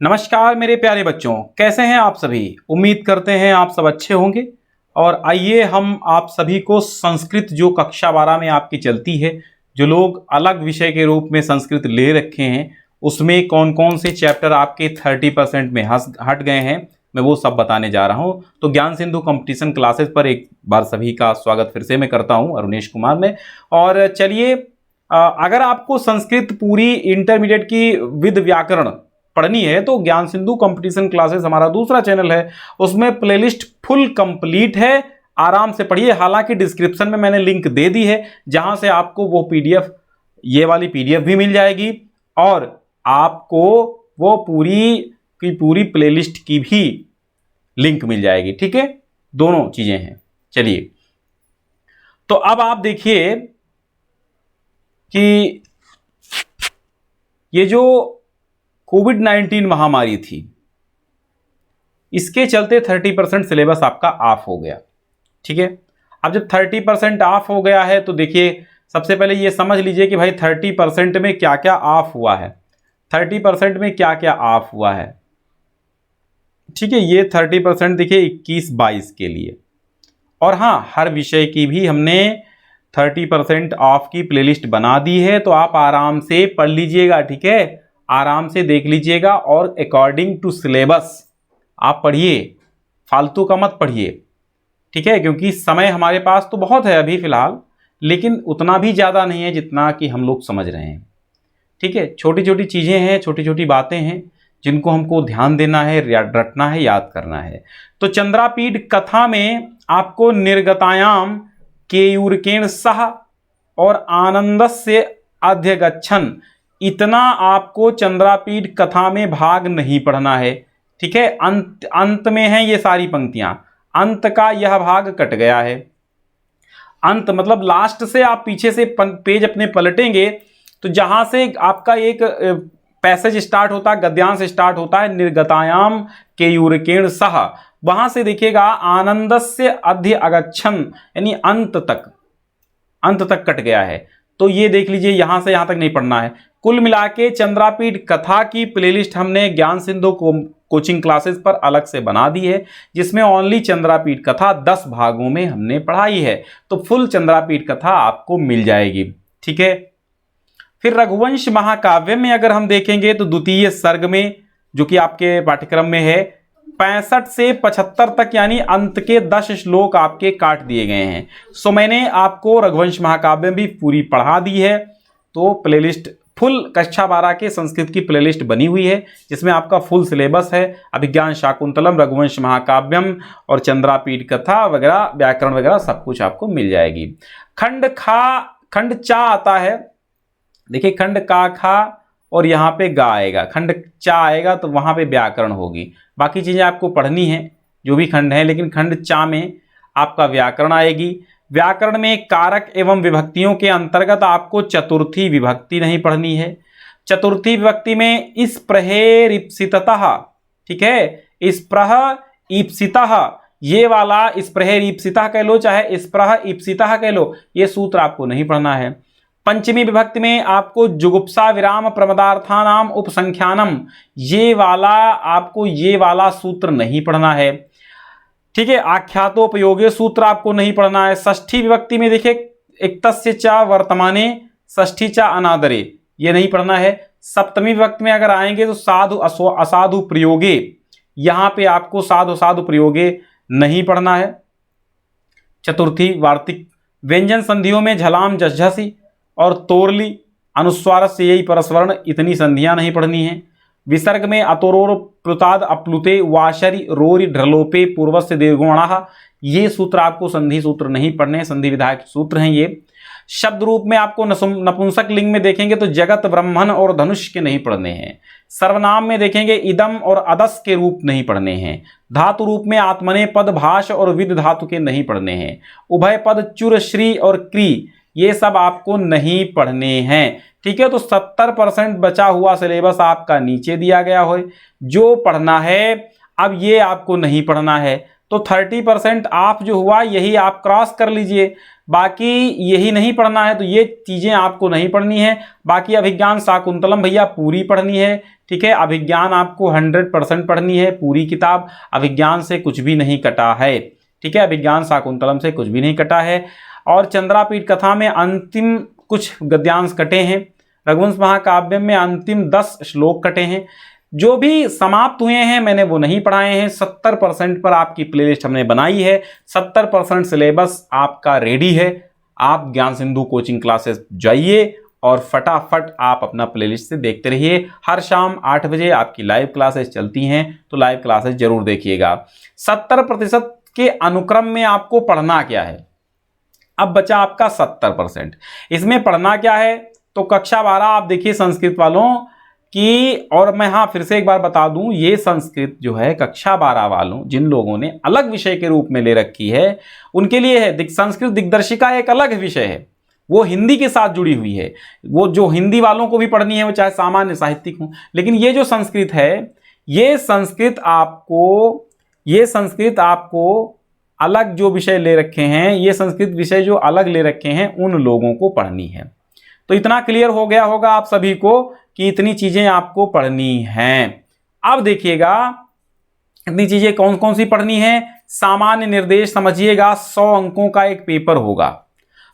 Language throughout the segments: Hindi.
नमस्कार मेरे प्यारे बच्चों, कैसे हैं आप सभी। उम्मीद करते हैं आप सब अच्छे होंगे। और आइए हम आप सभी को संस्कृत जो कक्षा 12 में आपकी चलती है, जो लोग अलग विषय के रूप में संस्कृत ले रखे हैं, उसमें कौन कौन से चैप्टर आपके 30% में हट गए हैं, मैं वो सब बताने जा रहा हूँ। तो ज्ञान सिंधु कंपटीशन क्लासेस पर एक बार सभी का स्वागत फिर से मैं करता हूँ, अरुणेश कुमार में। और चलिए, अगर आपको संस्कृत पूरी इंटरमीडिएट की विद व्याकरण पढ़नी है तो ज्ञान सिंधु कंपटीशन क्लासेस हमारा दूसरा चैनल है, उसमें प्लेलिस्ट फुल कंप्लीट है। आराम से पढ़िए। हालांकि डिस्क्रिप्शन में मैंने लिंक दे दी है, जहां से आपको वो पीडीएफ, ये वाली पीडीएफ भी मिल जाएगी और आपको वो पूरी की पूरी प्लेलिस्ट की भी लिंक मिल जाएगी। ठीक है, दोनों चीजें हैं। चलिए, तो अब आप देखिए कि ये जो कोविड-19 महामारी थी, इसके चलते 30% सिलेबस आपका ऑफ हो गया। ठीक है, अब जब 30% ऑफ हो गया है तो देखिए, सबसे पहले ये समझ लीजिए कि भाई 30% में क्या क्या ऑफ हुआ है। 30% में क्या क्या ऑफ हुआ है, ठीक है। ये 30% देखिए 21-22 के लिए। और हाँ, हर विषय की भी हमने 30% ऑफ की प्लेलिस्ट बना दी है, तो आप आराम से पढ़ लीजिएगा। ठीक है, आराम से देख लीजिएगा और अकॉर्डिंग टू सिलेबस आप पढ़िए, फालतू का मत पढ़िए। ठीक है, क्योंकि समय हमारे पास तो बहुत है अभी फिलहाल, लेकिन उतना भी ज़्यादा नहीं है जितना कि हम लोग समझ रहे हैं। ठीक है, छोटी छोटी चीज़ें हैं, छोटी छोटी बातें हैं जिनको हमको ध्यान देना है, रटना है, याद करना है। तो चंद्रापीठ कथा में आपको निर्गतायाम केयूरकेण सह और आनंदस्य अध्यगच्छन, इतना आपको चंद्रापीठ कथा में भाग नहीं पढ़ना है। ठीक है, अंत में है ये सारी पंक्तियां, अंत का यह भाग कट गया है। अंत मतलब लास्ट से आप पीछे से पेज अपने पलटेंगे तो जहां से आपका एक पैसेज स्टार्ट होता है, गद्यांश स्टार्ट होता है, निर्गतायाम केयूरकेण सह, वहां से देखिएगा आनंदस्य अध्य अगच्छन, यानी अंत तक कट गया है। तो ये देख लीजिए, यहां से यहां तक नहीं पढ़ना है। कुल मिला के चंद्रापीठ कथा की प्लेलिस्ट हमने ज्ञान सिंधु कोचिंग क्लासेस पर अलग से बना दी है, जिसमें ओनली चंद्रापीठ कथा 10 भागों में हमने पढ़ाई है। तो फुल चंद्रापीठ कथा आपको मिल जाएगी। ठीक है, फिर रघुवंश महाकाव्य में अगर हम देखेंगे तो द्वितीय सर्ग में, जो कि आपके पाठ्यक्रम में है, 65 से 75 तक यानी अंत के 10 श्लोक आपके काट दिए गए हैं। सो मैंने आपको रघुवंश महाकाव्य भी पूरी पढ़ा दी है। तो प्लेलिस्ट फुल कक्षा 12 के संस्कृत की प्लेलिस्ट बनी हुई है, जिसमें आपका फुल सिलेबस है। अभिज्ञान शाकुंतलम, रघुवंश महाकाव्यम और चंद्रापीठ कथा वगैरह, व्याकरण वगैरह सब कुछ आपको मिल जाएगी। खंड चा आता है, देखिए खंड का खा और यहाँ पे गा आएगा, खंड चा आएगा तो वहाँ पे व्याकरण होगी। बाकी चीज़ें आपको पढ़नी है जो भी खंड है, लेकिन खंड चा में आपका व्याकरण आएगी। व्याकरण में कारक एवं विभक्तियों के अंतर्गत आपको चतुर्थी विभक्ति नहीं पढ़नी है। चतुर्थी विभक्ति में इस प्रहेर ईप्सितः, ठीक है, इस प्रह ईप्सितः, ये वाला इस प्रहेर ईप्सितः कह लो, चाहे इस प्रह ईप्सितः कह लो, ये सूत्र आपको नहीं पढ़ना है। पंचमी विभक्ति में आपको जुगुप्सा विराम प्रमदार्थानाम उपसंख्यानम, ये वाला सूत्र नहीं पढ़ना है। ठीक है, आख्यातोपयोगे सूत्र आपको नहीं पढ़ना है। षष्ठी विभक्ति में देखिए, इक्तस्य च वर्तमाने षष्ठी च अनादरे, ये नहीं पढ़ना है। सप्तमी विभक्ति में अगर आएंगे तो साधु असाधु प्रयोगे, यहां पे आपको साधु साधु प्रयोगे नहीं पढ़ना है। चतुर्थी वार्तिक व्यंजन संधियों में झलाम झसझसी और तोरली अनुस्वार से यही परस्वर्ण, इतनी संधियां नहीं पढ़नी है। विसर्ग में अतोरोर प्लुताद अप्लुते वाशरी रोरी ढ्रलोपे पूर्वस्य दीर्घोणः, ये सूत्र आपको संधि सूत्र नहीं पढ़ने, संधि विधायक सूत्र हैं ये। शब्द रूप में आपको नपुंसक लिंग में देखेंगे तो जगत, ब्रह्मण और धनुष के नहीं पढ़ने हैं। सर्वनाम में देखेंगे इदम और अदस के रूप नहीं पढ़ने हैं। धातु रूप में आत्मने पद, भाष और विद धातु के नहीं पढ़ने हैं। उभय पद, चुर, श्री और क्री, ये सब आपको नहीं पढ़ने हैं। ठीक है, तो 70% बचा हुआ सिलेबस आपका नीचे दिया गया है, जो पढ़ना है। अब ये आपको नहीं पढ़ना है, तो 30% ऑफ जो हुआ यही आप क्रॉस कर लीजिए। बाकी यही नहीं पढ़ना है, तो ये चीज़ें आपको नहीं पढ़नी है। बाकी अभिज्ञान शाकुंतलम भैया पूरी पढ़नी है, ठीक है। अभिज्ञान आपको 100% पढ़नी है, पूरी किताब, अभिज्ञान से कुछ भी नहीं कटा है, ठीक है। अभिज्ञान शाकुंतलम से कुछ भी नहीं कटा है। और चंद्रापीठ कथा में अंतिम कुछ गद्यांश कटे हैं, रघुवंश महाकाव्य में अंतिम 10 श्लोक कटे हैं। जो भी समाप्त हुए हैं मैंने वो नहीं पढ़ाए हैं। 70% पर आपकी प्लेलिस्ट हमने बनाई है, 70% सिलेबस आपका रेडी है। आप ज्ञान सिंधु कोचिंग क्लासेस जाइए और फटाफट आप अपना प्लेलिस्ट से देखते रहिए। हर शाम 8 बजे आपकी लाइव क्लासेस चलती हैं, तो लाइव क्लासेस जरूर देखिएगा। 70% के अनुक्रम में आपको पढ़ना क्या है? अब बचा आपका 70%। इसमें पढ़ना क्या है? तो कक्षा 12 आप देखिए संस्कृत वालों की, और मैं हाँ फिर से एक बार बता दूं, ये संस्कृत जो है कक्षा 12 वालों जिन लोगों ने अलग विषय के रूप में ले रखी है उनके लिए है। संस्कृत दिग्दर्शिका एक अलग विषय है, वो हिंदी के साथ जुड़ी हुई है। वो जो हिंदी वालों को भी पढ़नी है, वो चाहे सामान्य साहित्यिक हो, लेकिन ये जो संस्कृत है, ये संस्कृत आपको अलग जो विषय ले रखे हैं, ये संस्कृत विषय जो अलग ले रखे हैं उन लोगों को पढ़नी है। तो इतना क्लियर हो गया होगा आप सभी को कि इतनी चीजें आपको पढ़नी हैं। अब देखिएगा इतनी चीजें कौन कौन सी पढ़नी है। सामान्य निर्देश समझिएगा, 100 अंकों का एक पेपर होगा।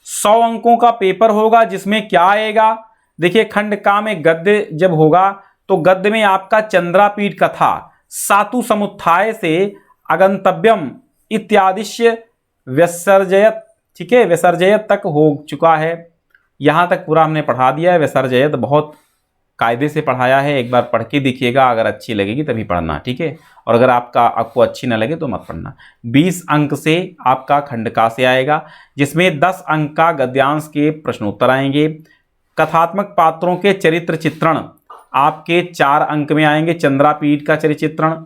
100 अंकों का पेपर होगा जिसमें क्या आएगा? देखिए खंड का में गद्य जब होगा तो गद्य में आपका चंद्रापीठ कथा सातु समुत्थाय से अगंतव्यम इत्यादिश्य विसर्जयत, ठीक है, विसर्जयत तक हो चुका है। यहां तक पूरा हमने पढ़ा दिया है। विसर्जयत बहुत कायदे से पढ़ाया है, एक बार पढ़ के देखिएगा, अगर अच्छी लगेगी तभी पढ़ना, ठीक है। और अगर आपको अच्छी ना लगे तो मत पढ़ना। 20 अंक से आपका खंडका से आएगा, जिसमें 10 अंक का गद्यांश के प्रश्नोत्तर आएंगे। कथात्मक पात्रों के चरित्र चित्रण आपके 4 अंक में आएंगे। चंद्रापीठ का चरित्र चित्रण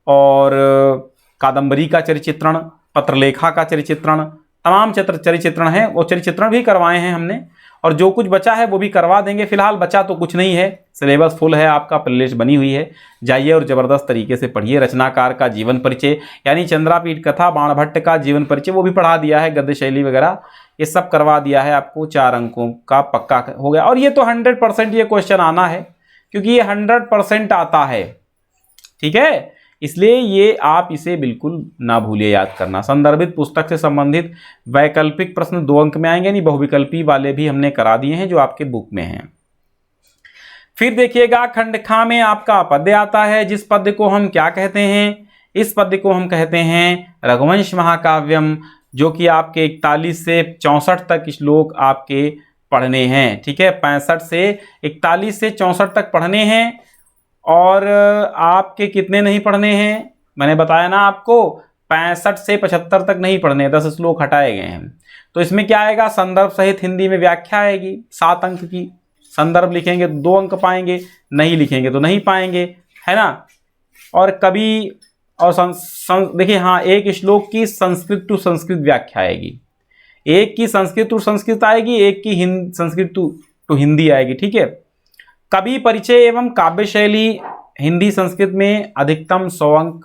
और कादंबरी का चरित्र चित्रण, पत्रलेखा का चरित्र चित्रण, तमाम चरित्र चित्रण है, वो चरित्र चित्रण भी करवाए हैं हमने, और जो कुछ बचा है वो भी करवा देंगे। फिलहाल बचा तो कुछ नहीं है, सिलेबस फुल है, आपका प्लेलिस्ट बनी हुई है। जाइए और जबरदस्त तरीके से पढ़िए। रचनाकार का जीवन परिचय यानी चंद्रापीठ कथा, बाणभट्ट का जीवन परिचय वो भी पढ़ा दिया है, गद्य शैली वगैरह ये सब करवा दिया है आपको। 4 अंकों का पक्का हो गया। और ये तो 100% ये क्वेश्चन आना है, क्योंकि ये 100% आता है, ठीक है। इसलिए ये आप इसे बिल्कुल ना भूलिए याद करना। संदर्भित पुस्तक से संबंधित वैकल्पिक प्रश्न 2 अंक में आएंगे, नहीं बहुविकल्पी वाले भी हमने करा दिए हैं जो आपके बुक में हैं। फिर देखिएगा खंडखा में आपका पद्य आता है, जिस पद्य को हम क्या कहते हैं? इस पद्य को हम कहते हैं रघुवंश महाकाव्यम, जो कि आपके 41 से 64 तक श्लोक आपके पढ़ने हैं, ठीक है। 65 से 41 से 64 तक पढ़ने हैं। और आपके कितने नहीं पढ़ने हैं? मैंने बताया ना आपको, 65 से 75 तक नहीं पढ़ने, 10 श्लोक हटाए गए हैं। तो इसमें क्या आएगा? संदर्भ सहित हिंदी में व्याख्या आएगी 7 अंक की। संदर्भ लिखेंगे तो 2 अंक पाएंगे, नहीं लिखेंगे तो नहीं पाएंगे, है ना। और कभी और देखिए हाँ, एक श्लोक की संस्कृत टू संस्कृत व्याख्या आएगी, एक की संस्कृत टू संस्कृत आएगी, एक की संस्कृत टू हिंदी आएगी, ठीक है। कवि परिचय एवं काव्य शैली हिंदी संस्कृत में अधिकतम 100 अंक।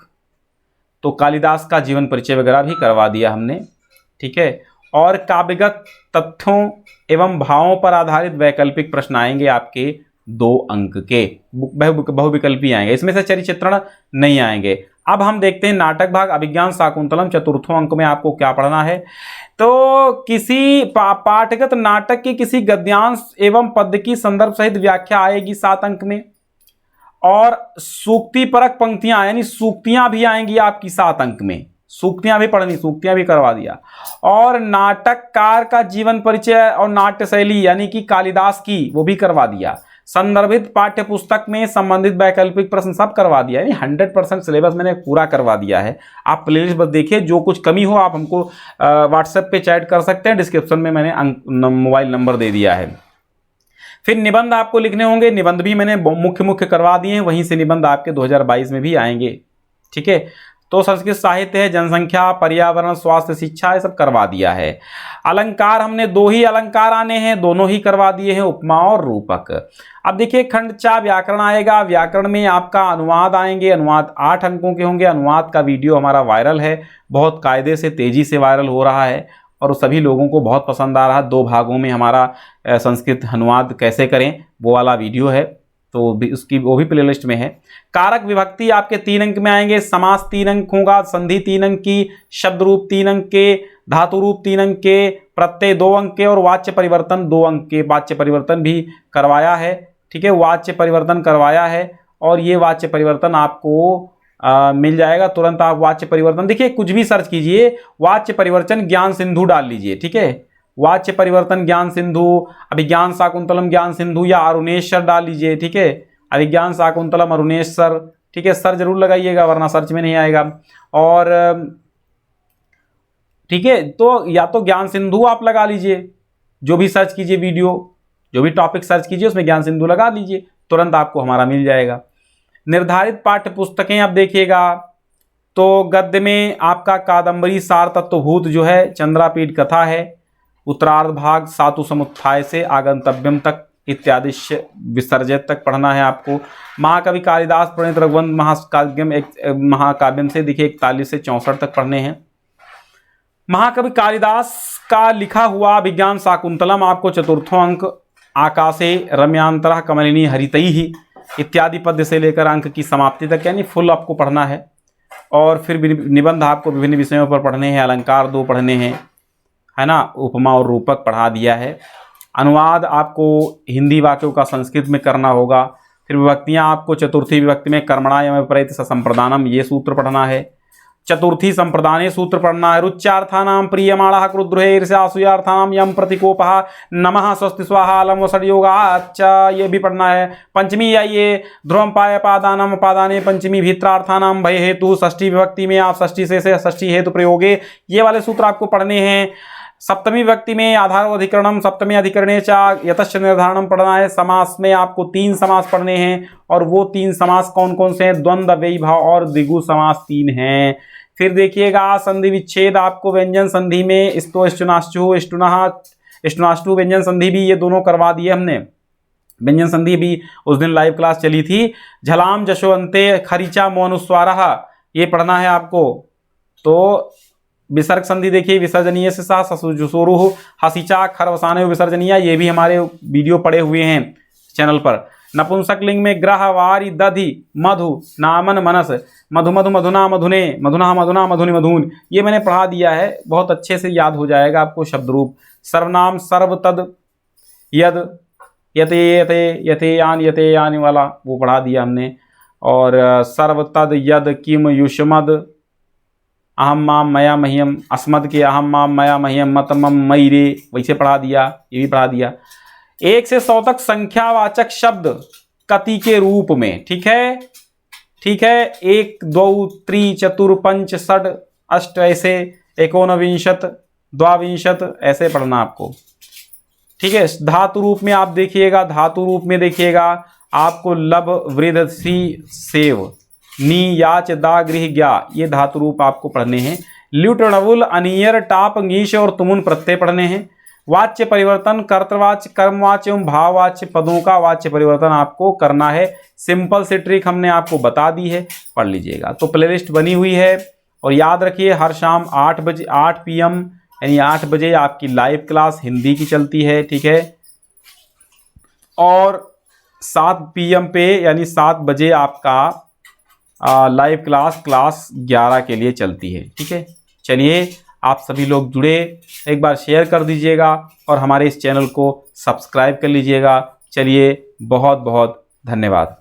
तो कालिदास का जीवन परिचय वगैरह भी करवा दिया हमने, ठीक है। और काव्यगत तथ्यों एवं भावों पर आधारित वैकल्पिक प्रश्न आएंगे आपके 2 अंक के, बहुविकल्पी आएंगे। इसमें से चरित्र चित्रण नहीं आएंगे। अब हम देखते हैं नाटक भाग, अभिज्ञान शाकुंतलम, चतुर्थों अंक में आपको क्या पढ़ना है। तो किसी पाठगत नाटक के किसी गद्यांश एवं पद्य की संदर्भ सहित व्याख्या आएगी 7 अंक में। और सूक्ति परक पंक्तियां यानी सूक्तियां भी आएंगी आपकी 7 अंक में। सूक्तियां भी पढ़नी, सूक्तियां भी करवा दिया। और नाटककार का जीवन परिचय और नाट्य शैली यानी कि कालिदास की, वो भी करवा दिया। संदर्भित पाठ्य पुस्तक में संबंधित वैकल्पिक प्रश्न सब करवा दिया है। 100% सिलेबस मैंने पूरा करवा दिया है। आप प्लेलिस्ट बस देखिए, जो कुछ कमी हो आप हमको व्हाट्सएप पे चैट कर सकते हैं। डिस्क्रिप्शन में मैंने मोबाइल नंबर दे दिया है। फिर निबंध आपको लिखने होंगे, निबंध भी मैंने मुख्य करवा दिए हैं, वहीं से निबंध आपके 2022 में भी आएंगे, ठीक है। तो संस्कृत साहित्य है, जनसंख्या, पर्यावरण, स्वास्थ्य, शिक्षा, ये सब करवा दिया है। अलंकार हमने 2 ही अलंकार आने हैं, दोनों ही करवा दिए हैं, उपमा और रूपक। अब देखिए खंड 4 व्याकरण आएगा। व्याकरण में आपका अनुवाद आएंगे, अनुवाद 8 अंकों के होंगे। अनुवाद का वीडियो हमारा वायरल है, बहुत कायदे से तेजी से वायरल हो रहा है और सभी लोगों को बहुत पसंद आ रहा है। 2 भागों में हमारा संस्कृत अनुवाद कैसे करें वो वाला वीडियो है, तो भी उसकी वो भी प्लेलिस्ट में है। कारक विभक्ति आपके 3 अंक में आएंगे, समास 3 अंक होगा, संधि 3 अंक की, शब्द रूप 3 अंक के, धातु रूप 3 अंक के, प्रत्यय 2 अंक के और वाच्य परिवर्तन 2 अंक के। वाच्य परिवर्तन भी करवाया है, ठीक है, वाच्य परिवर्तन करवाया है और ये वाच्य परिवर्तन आपको मिल जाएगा तुरंत। आप वाच्य परिवर्तन देखिए, कुछ भी सर्च कीजिए, वाच्य परिवर्तन ज्ञान सिंधु डाल लीजिए, ठीक है, वाच्य परिवर्तन ज्ञान सिंधु, अभिज्ञान शाकुंतलम ज्ञान सिंधु या अरुणेश्वर डाल लीजिए, ठीक है, अभिज्ञान शाकुंतलम अरुणेश्वर, ठीक है, सर जरूर लगाइएगा वरना सर्च में नहीं आएगा। और ठीक है, तो या तो ज्ञान सिंधु आप लगा लीजिए, जो भी सर्च कीजिए वीडियो, जो भी टॉपिक सर्च कीजिए उसमें ज्ञान सिंधु लगा लीजिए, तुरंत आपको हमारा मिल जाएगा। निर्धारित पाठ्य पुस्तकें अब देखिएगा, तो गद्य में आपका कादम्बरी सार तत्वभूत जो है चंद्रापीठ कथा है, उत्तरार्ध भाग सातु समुत्थाय से आगंतव्यम तक इत्यादि विसर्जित तक पढ़ना है आपको। महाकवि कालिदास प्रणीत रघुवंश महाकाव्यम से देखिए 41 से 64 तक पढ़ने हैं। महाकवि कालिदास का लिखा हुआ विज्ञान शाकुंतलम आपको चतुर्थों अंक, आकाशे रम्यांतरा कमलिनी हरितई ही इत्यादि पद्य से लेकर अंक की समाप्ति तक यानी फुल आपको पढ़ना है। और फिर निबंध आपको विभिन्न विषयों पर पढ़ने हैं, अलंकार 2 पढ़ने हैं, है ना, उपमा और रूपक पढ़ा दिया है। अनुवाद आपको हिंदी वाक्यों का संस्कृत में करना होगा। फिर विभक्तियां आपको चतुर्थी विभक्ति में कर्मणा यम विपरीत संप्रदानम ये सूत्र पढ़ना है, चतुर्थी संप्रदाने सूत्र पढ़ना है, रुच्यार्थानाम प्रियमाणः क्रुद्रुहे ईर्ष्यासूयार्थानाम यम प्रतिकोपः नमः स्वस्ति स्वाहा अलम वसर्योगाच्च ये भी पढ़ना है। पंचमी आइए, ध्रुवम पाय पादानम पादाने पंचमी भीत्रार्थानाम भय हेतु, षष्ठी विभक्ति में आप षष्ठी से षष्ठी हेतु प्रयोगे ये वाले सूत्र आपको पढ़ने हैं। सप्तमी विभक्ति में आधार अधिकरणम सप्तमी अधिकरणे चा यतश्च निर्धारणम पढ़ना है। समास में आपको 3 समास पढ़ने हैं और वो 3 समास कौन कौन से हैं, द्वंद्व, अव्ययी भाव और द्विगु समास 3 हैं। फिर देखिएगा संधि विच्छेद आपको व्यंजन संधि में स्तो इष्टुनाष्टु इष्टुनाष्टु व्यंजन संधि भी ये दोनों करवा दिए हमने। व्यंजन संधि भी उस दिन लाइव क्लास चली थी। झलाम जशोअंते खरीचा मोनुस्वारः ये पढ़ना है आपको। तो विसर्ग संधि देखिए, विसर्जनीय से सा ससुजुसोरु हसीचा खरवसाने विसर्जनीय ये भी हमारे वीडियो पड़े हुए हैं चैनल पर। नपुंसक लिंग में ग्रह वारी दधि मधु नामन मनस मधु मधु मधुना मधुने मधुना मधुना मधुनि मधुन ये मैंने पढ़ा दिया है, बहुत अच्छे से याद हो जाएगा आपको शब्द रूप। सर्वनाम सर्व तद यद यते यते यथे यान यते यान वाला वो पढ़ा दिया हमने। और सर्व तद यद किम युष्मद अहम माम मया मह्यम, अस्मद के अहम माम मया मह्यम मतमम मई रे वैसे पढ़ा दिया, ये भी पढ़ा दिया। 1 से 100 तक संख्यावाचक शब्द कति के रूप में, ठीक है, ठीक है, 1 2 3 4 5 6 8 ऐसे 19 22 ऐसे पढ़ना आपको, ठीक है। धातु रूप में आप देखिएगा, धातु रूप में देखिएगा आपको लब वृद्ध सी सेव नी याच दा गृह ज्ञा ये धातु रूप आपको पढ़ने हैं। ल्यूटणवुल अनियर टाप ngीश और तुमुन प्रत्यय पढ़ने हैं। वाच्य परिवर्तन कर्तवाच्य कर्मवाच्य एवं भाववाच्य पदों का वाच्य परिवर्तन आपको करना है। सिंपल सी ट्रिक हमने आपको बता दी है, पढ़ लीजिएगा। तो प्लेलिस्ट बनी हुई है और याद रखिए हर शाम 8 बजे 8 PM यानी 8 बजे आपकी लाइव क्लास हिंदी की चलती है, ठीक है। और 7 PM पे यानी 7 बजे आपका लाइव क्लास 11 के लिए चलती है, ठीक है। चलिए आप सभी लोग जुड़े, एक बार शेयर कर दीजिएगा और हमारे इस चैनल को सब्सक्राइब कर लीजिएगा। चलिए बहुत बहुत धन्यवाद।